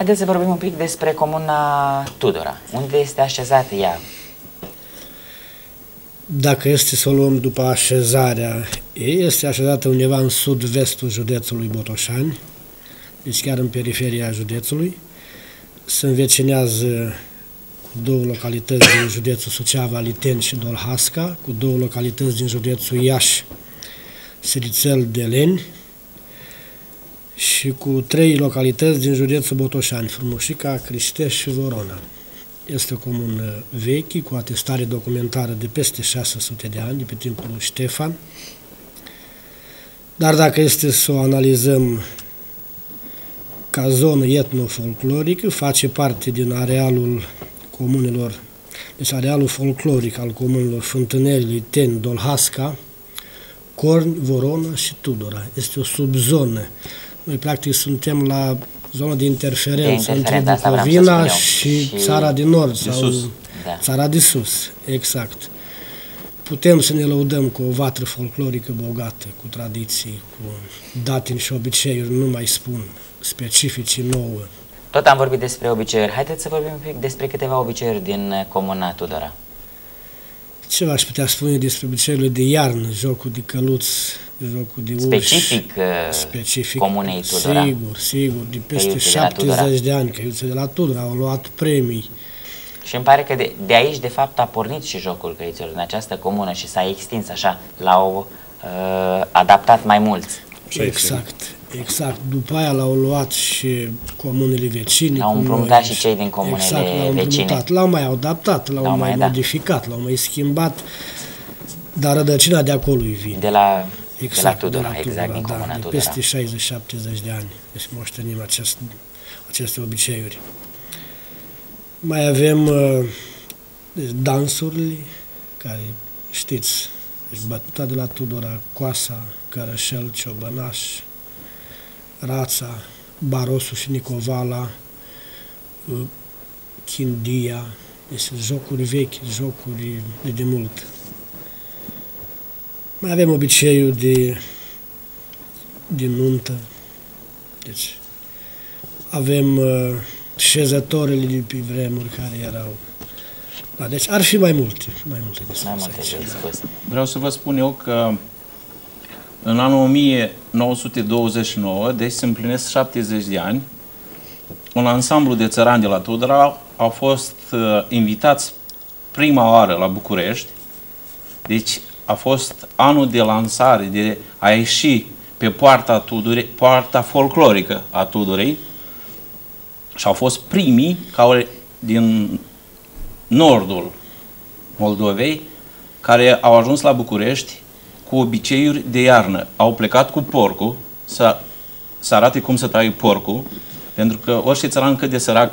Haideți să vorbim un pic despre comuna Tudora. Unde este așezată ea? Dacă este să o luăm după așezarea ei, este așezată undeva în sud-vestul județului Botoșani, deci chiar în periferia județului. Se învecinează cu două localități din județul Suceava, Liteni și Dolhasca, cu două localități din județul Iași, Sirițel, Deleni, și cu trei localități din județul Botoșani, Frumușica, Crișteș și Vorona. Este o comună veche, cu atestare documentară de peste 600 de ani, de pe timpul lui Ștefan. Dar dacă este să o analizăm ca zonă etnofolclorică, face parte din arealul comunelor, deci arealul folcloric al comunelor Fântâneli, Liteni, Dolhasca, Corni, Vorona și Tudora. Este o subzonă. Noi, practic, suntem la zona de interferență între Bucovina și țara de nord sau țara de sus. Exact. Putem să ne lăudăm cu o vatră folclorică bogată, cu tradiții, cu datini și obiceiuri, nu mai spun, specifici nouă. Tot am vorbit despre obiceiuri. Haideți să vorbim un pic despre câteva obiceiuri din comuna Tudora. Ce v-aș putea spune despre obiceiurile de iarnă, jocul de căluț, jocul de uși. Specific comunei Tudora. Sigur, sigur, de peste 70 de ani, căiuțe de la Tudora au luat premii. Și îmi pare că de aici, de fapt, a pornit și jocul căiuțelor în această comună și s-a extins așa, l-au adaptat mai mulți. Exact, exact. După aia l-au luat și comunele vecine. L-au împrumutat și cei din comunele vecine. L-au mai adaptat, l-au mai modificat, l-au mai schimbat, dar rădăcina de acolo îi vine. De la Tudora, exact, din comuna Tudora. De peste 60-70 de ani, deci moștenim aceste obiceiuri. Mai avem dansurile, care știți, deci bătuta de la Tudora, coasa, cărășel, ciobănaș, rața, barosul și nicovala, chindia, deci jocuri vechi, jocuri de demult. Mai avem obiceiul de nuntă, deci avem șezătorile de pe vremuri care erau. Da, deci ar fi mai multe de spus. Vreau să vă spun eu că în anul 1929, deci se împlinesc 70 de ani, un ansamblu de țărani de la Tudora au fost invitați prima oară la București. Deci a fost anul de lansare, de a ieși pe poarta Tudorei, poarta folclorică a Tudorei, și au fost primii care din nordul Moldovei care au ajuns la București cu obiceiuri de iarnă. Au plecat cu porcul să arate cum să taie porcul, pentru că orice țăran, cât de sărac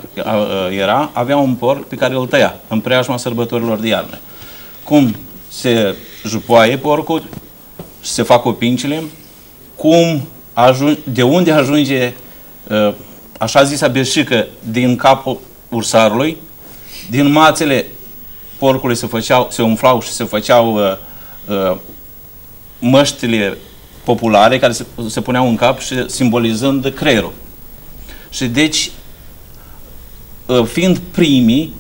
era, avea un porc pe care îl tăia în preajma sărbătorilor de iarnă. Cum se jupoaie porcul și se fac opincile, de unde ajunge așa zisa beșică din capul ursarului, din mațele porcului se umflau și se făceau măștile populare care se puneau în cap și simbolizând creierul. Și deci, fiind primii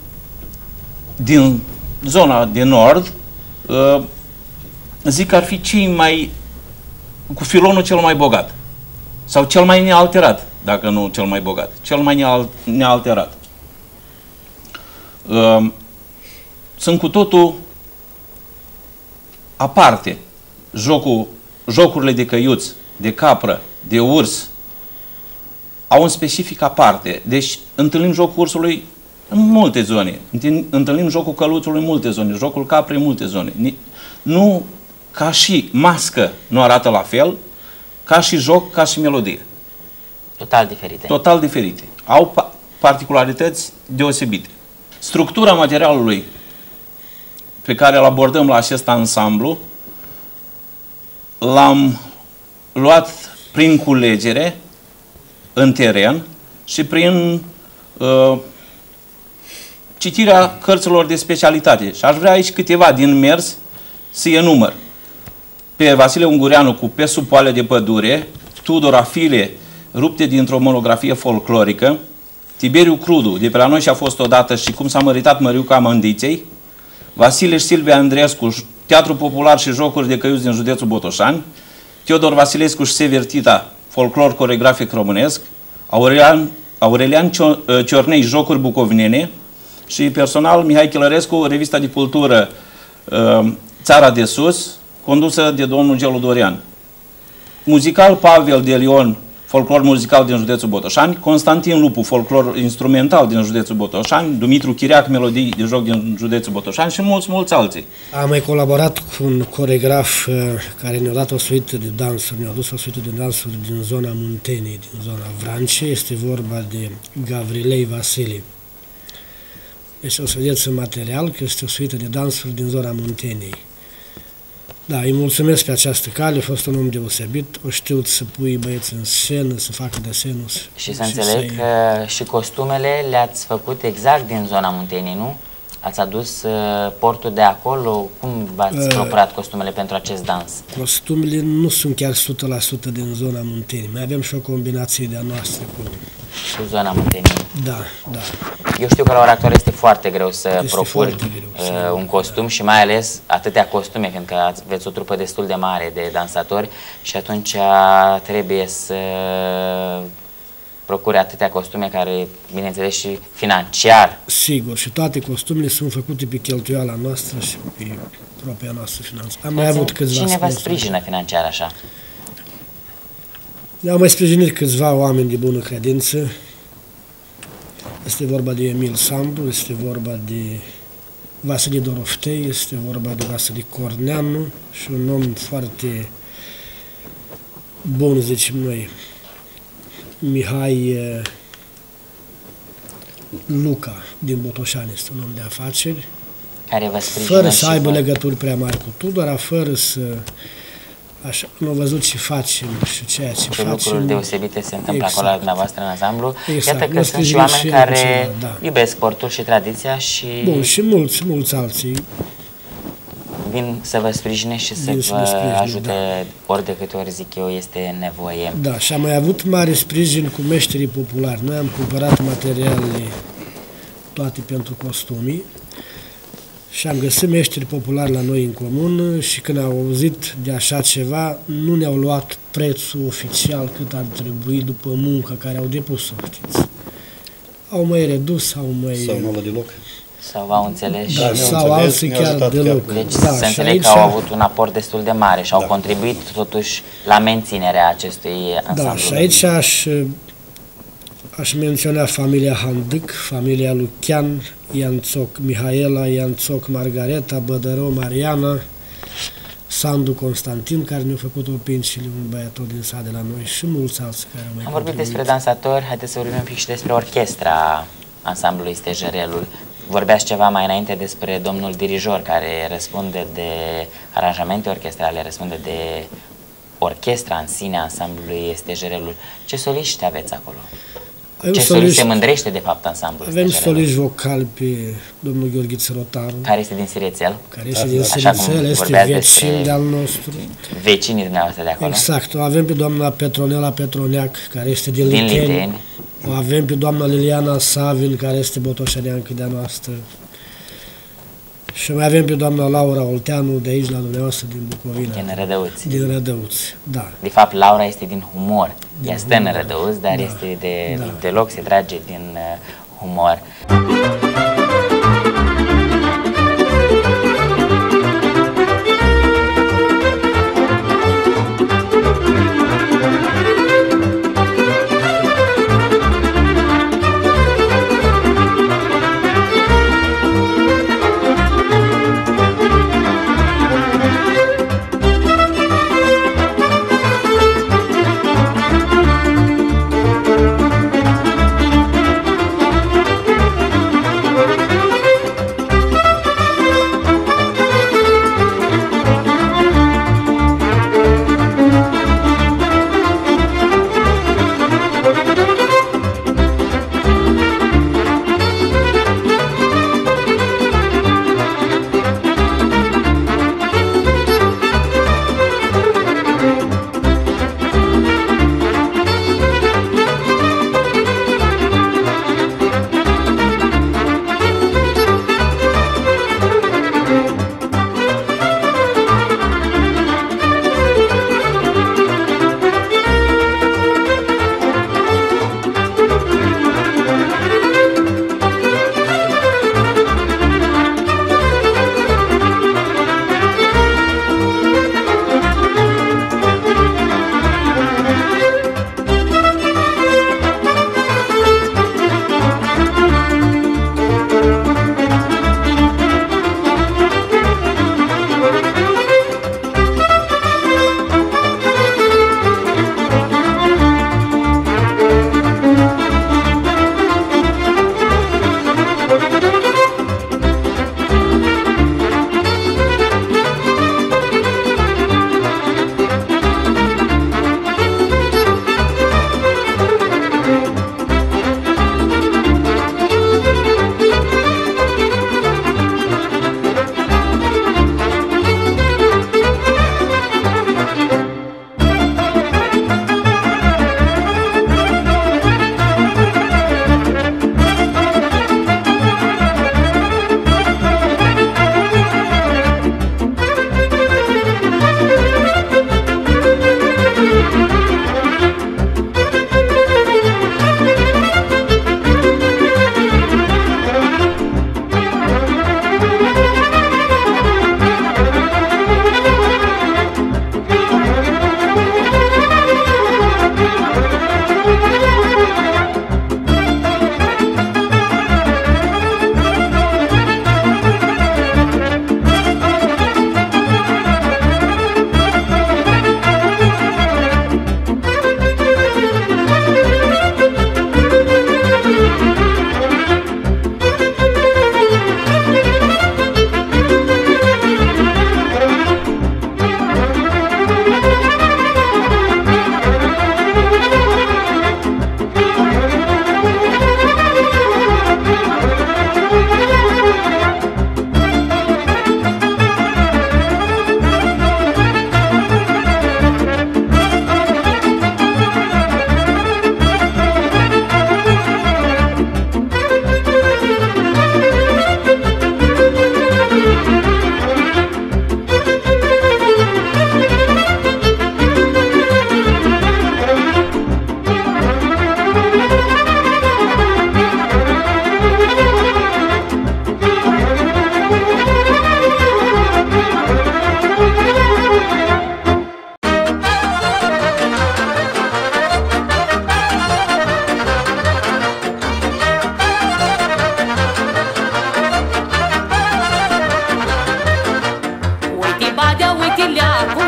din zona de nord, zic că ar fi cei mai, cu filonul cel mai bogat. Sau cel mai nealterat, dacă nu cel mai bogat. Cel mai nealterat. sunt cu totul aparte. Jocurile de căiuț, de capră, de urs, au un specific aparte. Deci întâlnim jocul ursului în multe zone, întâlnim jocul căluțului în multe zone, jocul caprei în multe zone. Nu ca și mască nu arată la fel, ca și joc, ca și melodie. Total diferite. Total diferite. Au particularități deosebite. Structura materialului pe care îl abordăm la acest ansamblu l-am luat prin culegere în teren și prin citirea cărților de specialitate. Și aș vrea aici câteva din mers să enumăr. Pe Vasile Ungureanu cu Pe sub poale de pădure, Tudor Afile, rupte dintr-o monografie folclorică, Tiberiu Crudu, de pe la noi și a fost odată și cum s-a măritat Măriuca Mândiței, Vasile și Silvia Andreescu, Teatru Popular și Jocuri de Căiuți din județul Botoșani, Teodor Vasilescu și Sever Tita, folclor coreografic românesc, Aurelian Ciornei, Jocuri bucovinene și personal Mihai Chilărescu, revista de cultură Țara de Sus, condusă de domnul Gelu Dorian. Muzical Pavel de Lion, folclor muzical din județul Botoșani, Constantin Lupu, folclor instrumental din județul Botoșani, Dumitru Chiriac, melodii de joc din județul Botoșani și mulți alții. Am mai colaborat cu un coregraf care ne-a dat o suită de dansuri, ne-a dus o suită de dansuri din zona Muntenii, din zona Vrancei, este vorba de Gavrilei Vasile. Deci o să vedeți în material că este o suită de dansuri din zona Munteniei. Da, îi mulțumesc pe această cale, a fost un om deosebit, o știut să pui băieți în scenă, să facă desenul. Și să înțeleg că și costumele le-ați făcut exact din zona Munteniei, nu? Ați adus portul de acolo? Cum v-ați procurat costumele pentru acest dans? Costumele nu sunt chiar 100% din zona Munteniei. Mai avem și o combinație de-a noastră cu zona Munteniei. Da, da. Eu știu că la ora actuală este foarte greu să procuri un costum și mai ales atâtea costume, fiindcă aveți o trupă destul de mare de dansatori și atunci trebuie să procure atâtea costume care, bineînțeles, și financiar. Sigur, și toate costumele sunt făcute pe cheltuiala noastră și pe propria noastră finanță. Am mai avut câțiva. Cine vă sprijină financiar așa? Ne-au mai sprijinit câțiva oameni de bună credință. Este vorba de Emil Sandu, este vorba de Vasile Doroftei, este vorba de Vasile Corneanu și un om foarte bun, zicem noi, Mihai Luca din Botoșani, este un om de afaceri, care vă sprijină fără să aibă legături prea mari cu Tudora, fără să... Așa, nu am văzut ce facem și ceea ce facem. Lucruri deosebite se întâmplă acolo la dumneavoastră în ansamblu. Exact. Iată că sunt și oameni care iubesc sportul și tradiția și... Bun, și mulți alții. Vin să vă sprijine și să vă ajute ori de câte ori, zic eu, este nevoie. Da, și am mai avut mare sprijin cu meșterii populari. Noi am cumpărat materialele toate pentru costumii și am găsit meșteri populari la noi în comună și când au auzit de așa ceva, nu ne-au luat prețul oficial cât ar trebui după munca care au depus-o, știți. Au mai redus, sau mai... Sau nu deloc. Sau au înțeles. Da, sau alții chiar deloc. Deci da, să înțeleg că au avut un aport destul de mare și au contribuit totuși la menținerea acestui ansamblu. Da, și aici aș menționa familia Handâc, familia Lucian, Ianțoc Mihaela, Ianțoc Margareta, Bădărău Mariana, Sandu Constantin, care ne-a făcut opincile, un băiatul din sat de la noi și mulți alții care au mai Am vorbit despre dansatori, haideți să vorbim un pic și despre orchestra ansamblului Stejarelul. Vorbeați ceva mai înainte despre domnul dirijor care răspunde de aranjamente orchestrale, răspunde de orchestra în sine, ansamblului Stejarelul. Ce soliști aveți acolo? Ce soliști se mândrește de fapt ansamblul Avem soliști vocali pe domnul Gheorghiță Rotaru, care este din Sirețel. Care este din Sirețel, este vecin de-al nostru. Vecinii dumneavoastră de acolo. Exact. O avem pe doamna Petronela Petroneac, care este din Liteni. O avem pe doamna Liliana Savin, care este botoșaneancă de-a noastră. Și mai avem pe doamna Laura Olteanu, de aici la dumneavoastră, din Bucovina. Din Rădăuți. Din Rădăuți, da. De fapt, Laura este din Humor. Ea stă în Rădăuți, dar este deloc, se trage din humor.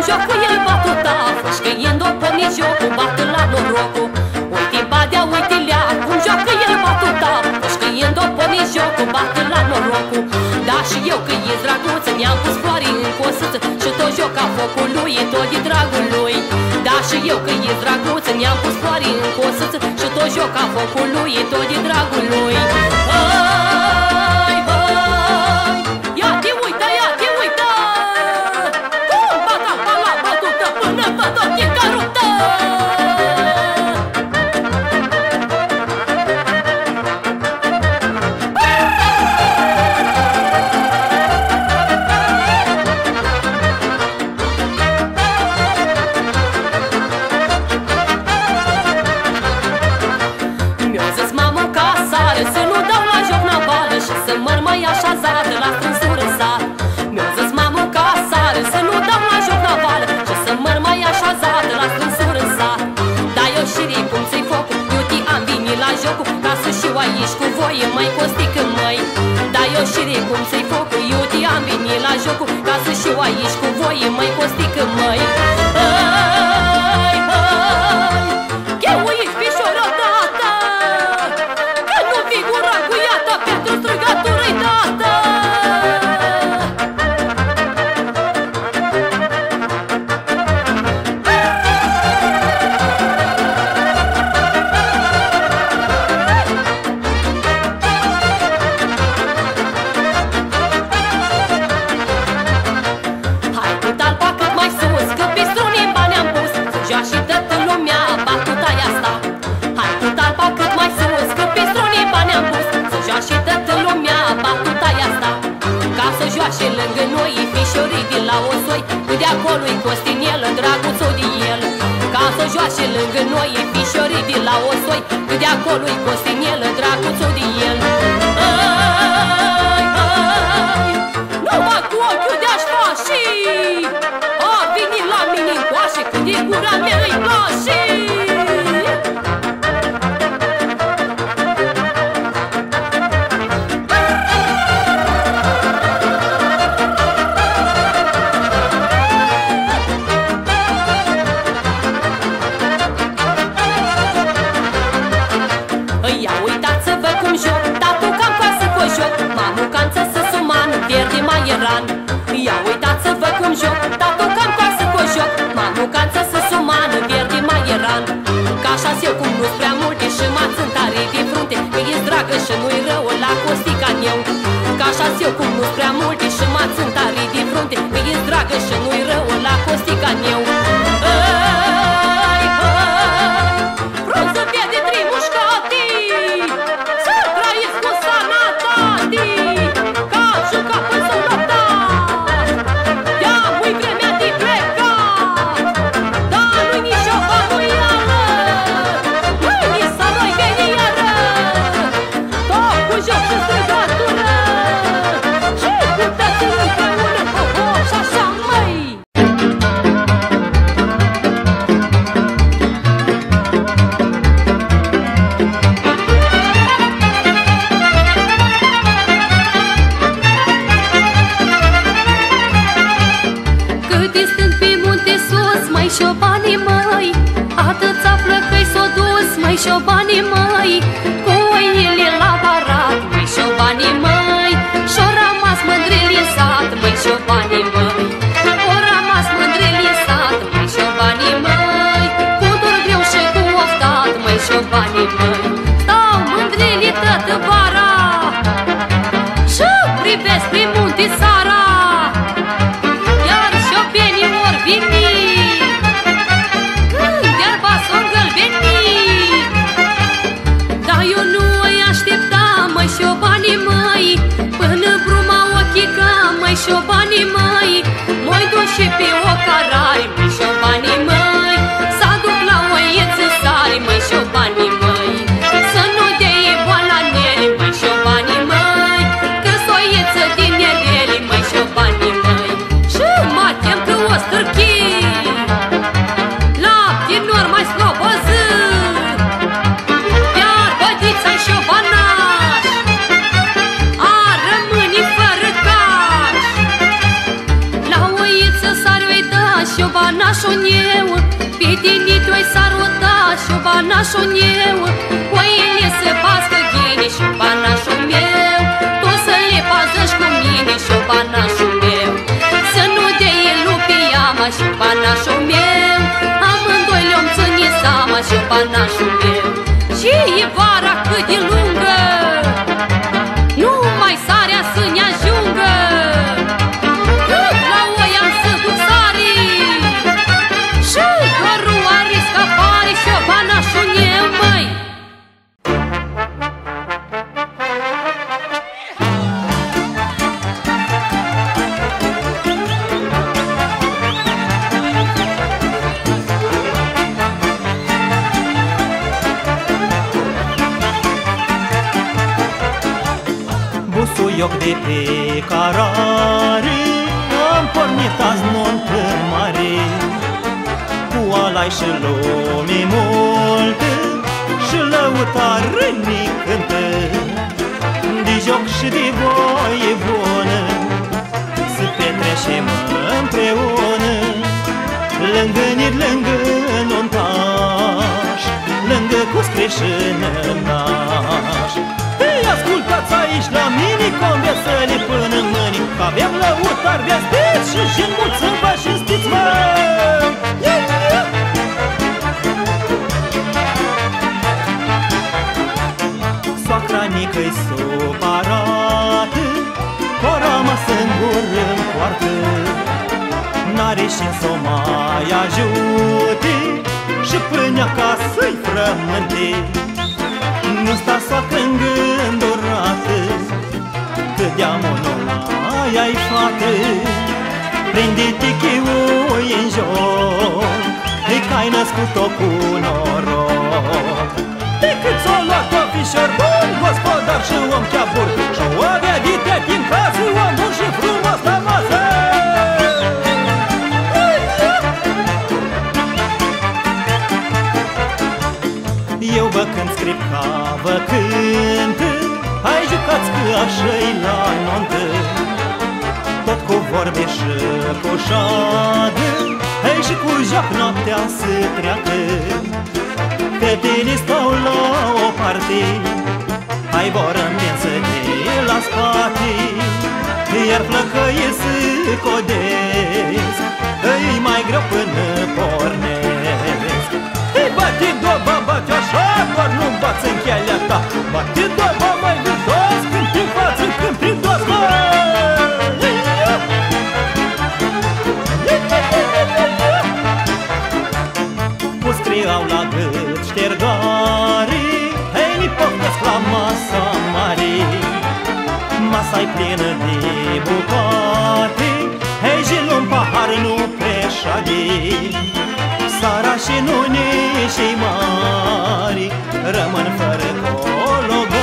joacă el batuta, fâșcăind-o pune jocul, bată la norocul. Uite Badea, uite Lea, cum joacă el batuta, fâșcăind-o pune jocul, bată la norocul. Da, și eu că e drăguță, mi-am pus floare în cosăță și tot joca focului, e tot de dragul lui. Da, și eu că e drăguță, mi-am pus floare în cosăță și tot joca focului, e tot de dragul lui. Hai, hai, ia te uită, cum bata pa la bătută până vă tot e carotă. Să nu dau la joc navală și să măr mai așezată la strânsură sat. Mi-a zis mamă ca sară să nu dau la joc navală și să măr mai așezată la strânsură sat. Dar eu știi cum ți-i focul, eu te-am venit la jocul ca să știu aici cu voie mai costică măi. Dar eu știi cum ți-i focul, eu te-am venit la jocul ca să știu aici cu voie mai costică măi. Hai, hai, eu ești pișoră tata, că nu figura cu iată pentru strigătură-i tata. Hai cu talpa cât mai sus, că pe strunii bani am pus, să și toată lumea batuta-i asta. Hai cu talpa cât mai sus, că pe strunii bani am pus, să și toată lumea batuta-i asta. Ca să joace lângă noi fișorii de la Osoi, că de acolo-i Costinel, drăguțul de el. Ca să joace lângă noi fișorii de la Osoi, că de acolo-i Costinel, drăguțul de el. Hai, hai, numai cu ochiul de-aș face, a venit la mine în coașe, când e gura mea îi place. Ia uitați-vă cum joc, tatu cam coasă cu joc, mamucanță să suman, pierde mai eran. Ia uitați-vă cum joc, tatu cam coasă cu joc, mamucanță să suman, pierde mai eran. Ca așa-s eu cum nu-s prea multe și m-ați tare de frunte, că ești dragă și nu-i rău la costican eu. Ca așa-s eu cum nu-s prea multe și m-ați tare de frunte, că ești dragă și nu-i rău la costican eu. Hai, hai, frunză pierde trei mușcate, să trăiesc cu sănătate, ca juca până s-o noaptat. Ia mui vremea de plecat, dar nu-i nici o bănuială, mâine să noi veni iară, tot cu joc și strigătură, și puteți împreună cu și așa măi. Cât stând pe munte sus, mai șobanii măi, atât află că-i s-o dus, mai șobanii măi, cu oile la barat, mai șobanii măi, și-o rămas mândrele în sat, mai șobanii măi, o rămas mândrele în sat, mai șobanii măi, cu dur greu și cu oftat, mai șobanii măi, stau mândrele toată vara, și privesc prin munte sara. Iar șopenii vor veni, când iarba s-o îngălbeni. Dar eu nu îi aștepta, măi șobanii măi, până bruma ochii ca, măi șobanii măi, mă-i duc și pe ocarai, măi șobanii măi, să aduc la oieță sari, măi șobanii măi, să nu deie boala nele, măi șobanii măi, că s-o ieță din nerele, măi șobanii măi, și mă tem că o stârchi, lapte n-or mai sloboză, iar bădița-i șobanaș, a rămâni fără caș. banașul eu, pitinitu-i saruta și banașul eu, oile se bască ghini și banașul meu, tu să le pazăși cu mine și banașul meu, să nu dei lupiama și banașul meu, amândoi le-om ține seama și banașul meu. Și e vara cât de lungă, numai sarea să ne ajungă, cât la oi am să duc sari, și dorul are scapare și banașul meu, măi. Busuioc de pe carare, am pornit azi nuntă mare, cu alai și lume multă, și lăutarânii cântă, de joc și de voie bună, să petrecem împreună, lângă nid, lângă nuntaș, lângă cuscre și nănaș. Ascultați aici la mine conversări până în mâini, că avem lăutari vestiți și jenmuți în bași cinstiți, măi! Soacra nică-i supărată, o rămas în gură în poartă, n-are și să o mai ajute, și până acasă-i frământe. Nu sta soacră în gândurată, că de-amul ai fată, prinde-te chiui în joc, e că ai născut-o cu noroc. Decât s-o luat-o fișor bun, gospodar și om chiabur, și-o avea vitea din casă, omul și frumos la masă. Eu vă cânt scripca, vă cânt, hai jucați că așa-i la nuntă, tot cu vorbe și cu șadă, hai și cu joc noaptea să treacă. Fetele stau la o parte, hai vor împinsă de la spate, iar flăcăie să codesc, e mai greu până pornesc. Bate doba, bate așa, doar nu bați în chealea ta, bate doba mai vârtos, când prin față, când prin dos, Pustri au la gât ștergare, hei, ni poftesc la masa mare, masa-i plină de bucate, hei, și un pahar nu preșade. Sara și nunii și mari rămân fără cologani,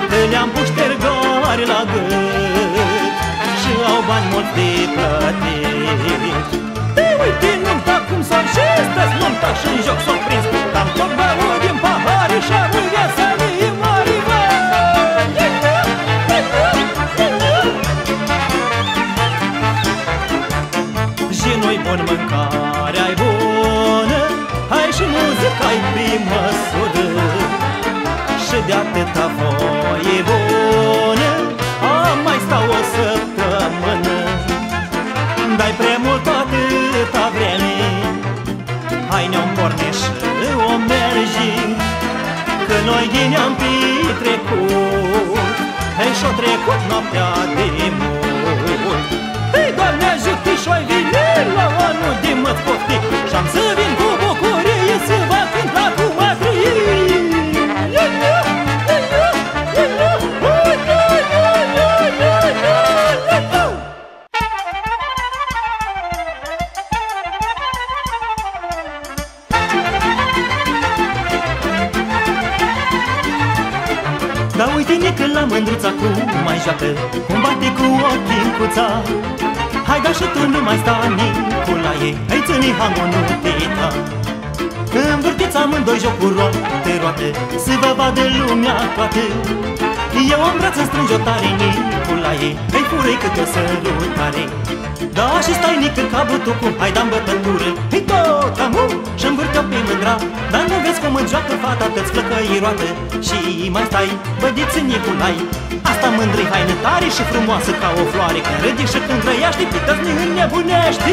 că le-am pus ștergari la gât și au bani mulți de plătit. Te uite nunta cum s-a și stă-ți nunta și-n joc s-o prins, am tot băut din pahare și-am în viața lui mari, și nu-i bun mâncarea-i bună, hai și muzica-i pe măsură, și de-atâta voie bună am mai stau o săptămână. Dai prea mult atâta vreme, hai ne-om porni și o mergi, că noi ne-am petrecut, hei, și-o trecut noaptea de mult. Hei, Doamne ajută și-o-i vine la anul de mă-ți pofti, și-am să vin cu bucurie să vă cânta cum a trăit. Dar uite-ne că la mândruța cum mai joacă, cum bate cu ochii în cuța. Hai, da și tu nu mai sta nicu la ei, hai ține hangul nu tita. Învârtiți amândoi jocuri roate, să vă vadă lumea toată, Eu în braț îmi strânge-o tare, Nicolae, îi fură-i câte o sărutare. Da, și stai nică ca butucul, hai da-n bătătură, hei tot amu, și-mi vârte-o pe mândra. Dar nu vezi cum îți joacă fata, te-ți flăcăi roată. Și mai stai, bădiță Nicolai, asta mândră-i haină tare și frumoasă ca o floare. Când râde și când trăiești, pită-ți neînnebunești.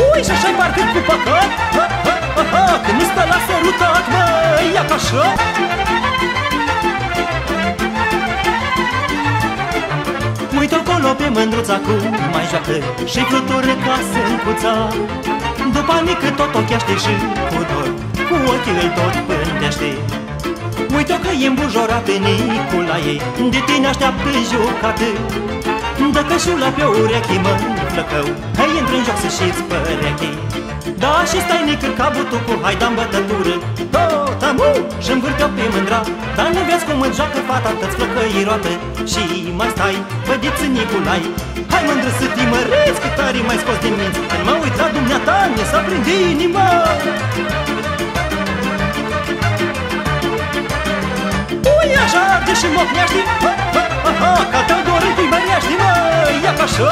Ui, și așa-i parcă cu păcat, când nu stă la sărutat, măi, ia ca așa. Uite acolo pe mândruța cum mai joacă și flutură ca sâncuța. După mică tot ocheaște și cu dor, cu ochii îl tot pândește. Uite-o că e îmbujorată, Nicolae, de tine așteaptă jucată. Dă cășula pe ureche, măi, flăcău, hai intră în joc să-și-ți păreche. Da, și stai nică ca butucul, hai da-n bătătură, tot amu, și-mi vârte-o pe mândra. Dar nu vezi cum îți joacă fata, te-ți flăcăi roată. Și mai stai, bădiță Nicolai, hai mândră să te măreți, că tare mai scos din minți. Când mă uit la dumneata, mi s-a prind inima. Ui, așa arde și mocneaști, ca te-o dorit îi măreaști, măi, ia ca așa.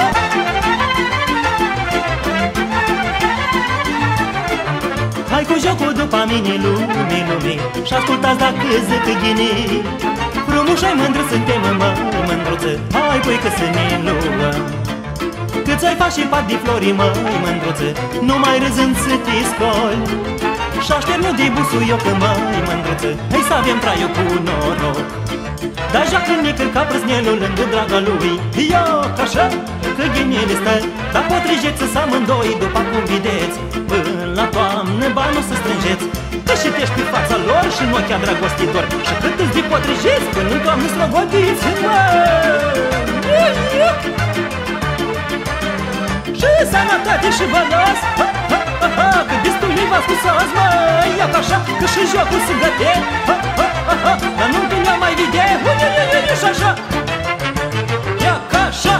Hai cu jocul după mine, lume, și ascultați dacă zic ghine. Frumuș-ai mândră suntem, măi, mândruță, hai păi că să ne luăm. Cât ți-ai faci și pat de flori, măi, mândruță, numai râzând să te scoli. Și așternut de busuioc, măi, mândruță, hai să avem traiul cu noroc. Dar joacă nică ca prăznelul lângă draga lui, ia ca așa, că ghinele stă. Dar potrijeți să amândoi, după cum vedeți, până la toamnă bani o să strângeți. Că și te-ești pe fața lor și în ochia dragostitor. Și cât îți de potrijeți, până în toamnă slobodiți, măi. Și sănătate și bănos, că destul i v-ați scusați, măi, ia ca așa, că și jocul se găte. Dar nu te mai vede, și așa, ia ca așa.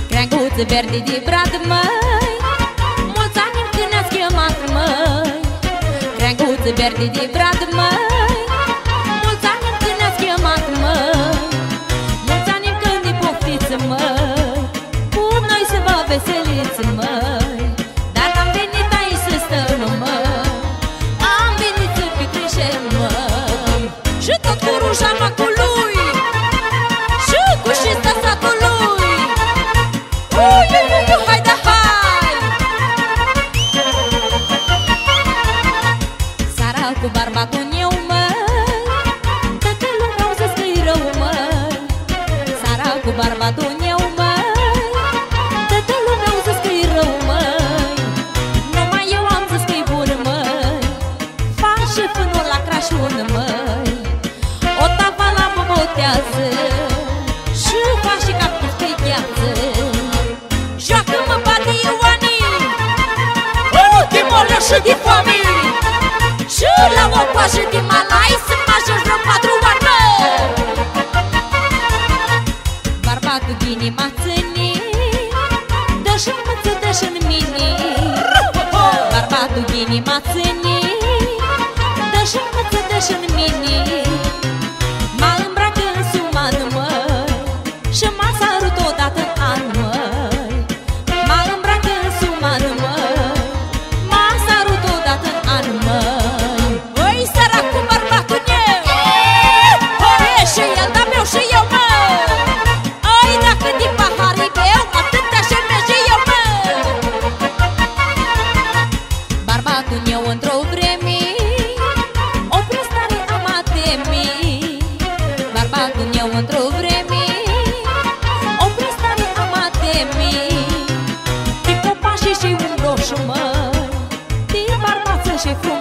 Creanguță verde de brad, măi, mulți ani când ne-ați chemat, măi. Creanguță verde de brad, măi, mulți ani când ne-ați chemat, măi. Mulți ani când ne poftiți, măi, cu noi să vă veseliți, măi. Dar am venit aici să stăm, măi, am venit să petrecem, măi. Și tot cu ruja macului, și cu șista satului. Hai da hai! Sara cu barbatul meu, măi, toată lumea o să scrie rău, măi. Sara cu barbatul meu, măi, toată lumea o să scrie rău, măi. Numai eu am să scrie bun, măi, fac și fânul la Crăciun, măi. O tava la bobotează și fac și capul pe gheață. Joacă-mă, bate Ioanii, nu te molă și de foame. Și la o coajă de malai să mă ajungi vreo 4 ani, mă. Barbatul din inima ține, dă-și în mâță, dă-și în mine. Barbatul din inima ține, dă-și în mâță, dă-și în mine. Mă îmbracă în suman, măi, și mă sărut odată în an, măi. Mă îmbracă în suman, măi, mă sărut odată în an, măi. Oi, săracul bărbatul meu, e și el, dar meu și eu, mă. Oi, dacă din paharii meu, atâtea și merge eu, mă. Bărbatul meu într-o vreme o prestare amatemi. Barbatul meu într-o vreme o prestare amatemi. De copașii și un roșu, măi, de barbață și frumos.